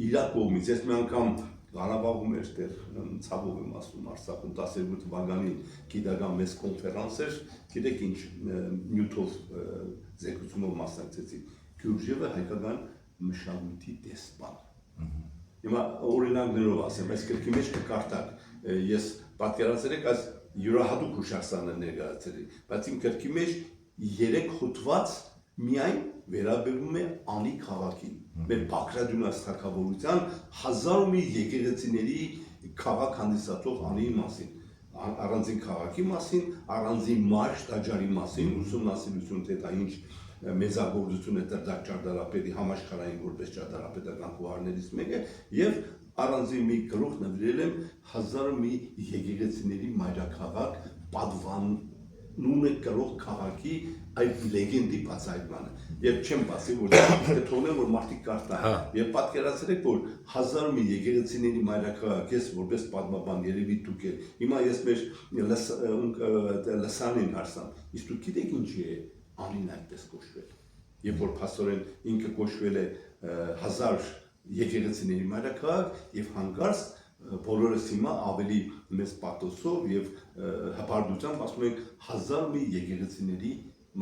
իր կողմից, ես մի անգամ Ղարաբաղում էր դեր ցավով եմ ասում Արցախում 12 թվականին գիտական մեծ կոնֆերանս էր, գիտեք ինչ նյութով զեկուցումով մասնակցեցի Գյուրջևը հայկական մշակույթի դեսպան։ Հիմա օրինակներով ասեմ, այս գրքի մեջ կկարդակ ես պատկերացրեք այս յուրահատուկ հուշարձանը ներկայացրի, բայց իմ գրքի մեջ 3 հոդված միայն վերաբերում է Անի քաղաքին, մեր Բաղրատյունաց թագավորության 1000 մի եկեղեցիների քաղաք հանդիսացող Անի մասին, առանձին քաղաքի մասին, առանձին մարշ տաճարի մասին, ուսումնասիրություն թե դա ինչ մեծագործություն է Տրդակ ճարտարապետի համաշխարհային որպես ճարտարապետական խոհարներից մեկը եւ առանձին մի գլուխ նվիրել եմ 1000 մի եկեղեցիների մայրաքաղաք պատվանունը կրող քաղաքի այդ լեգենդի բացահայտմանը եւ չեմ ասի որ թողնեմ որ մարդիկ կարդան եւ պատկերացրեք որ 1000 մի եկեղեցիների մայրաքաղաք ես որպես պատմաբան երևի դուք եք հիմա ես մեր լսանին հարցամ իսկ դուք գիտեք ինչի է Անին այդպես կոչվել երբ որ փաստորեն ինքը կոչվել է 1000 եկեղեցիների մայրաքաղաք եւ հանկարծ բոլորս հիմա ավելի մեծ պաթոսով եւ հպարտությամբ ասում ենք 1000 մի եկեղեցիների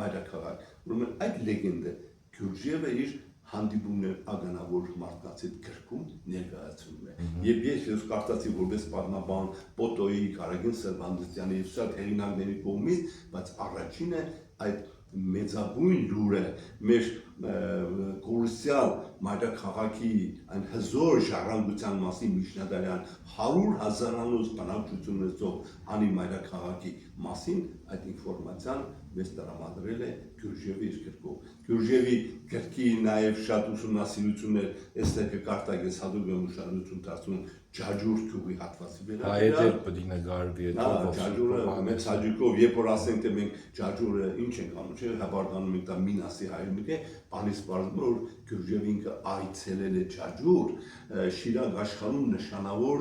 մայրաքաղաք ուրեմն այդ լեգենդը Գյուրջևը իր հանդիպումներ ականավոր մարդկանց հետ գրքում ներկայացնում է եւ ես կարդացի որպես պատմաբան Պոտոյի, Կարագին Սերվանդյանի եւ շատ հեղինակների կողմից բայց առաջինը այդ մեծագույն լուրը մեր կորուսյալ մայրաքաղաքի այն հզոր ժառանգության մասին միջնադարյան 100,000-անոց բնակչություն ունեցող Անի մայրաքաղաքի մասին այդ ինֆորմացիան մեզ տրամադրել է Գյուրջևի իր գրքով։ Գյուրջևի գրքի նաև շատ ուսումնասիրություններ այստեղ կկարտակ ես հատուկ եմ ուշադրություն դարձնում Ջաջուր գյուղի հատվածի վերաբերյալ։ Այդ էլ պետք է նկարվի այդ Ջաջուրը մեծ հաջողով երբ որ ասենք թե մենք Ջաջուրը ինչ ենք անում, չէ՞, հաբարտանում ենք դա Մինասի հայրենիք է, բանից բարձր որ Գյուրջևը ինքը այցելել է Ջաջուր, Շիրակ աշխարհում նշանավոր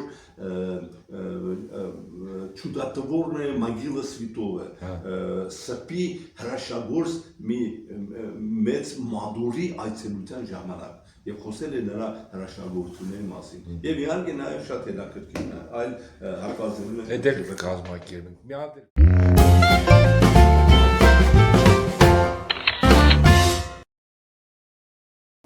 ճուդատվորն է Մագիլա Սվիտովը, սպի հրաշագործ մի մեծ մադուրի այցելության ժամանակ եւ խոսել է նրա հրաշագործությունների մասին եւ իհարկե նաեւ շատ հետաքրքիր այլ հարկազդում է դեր կազմակերպենք մի հատ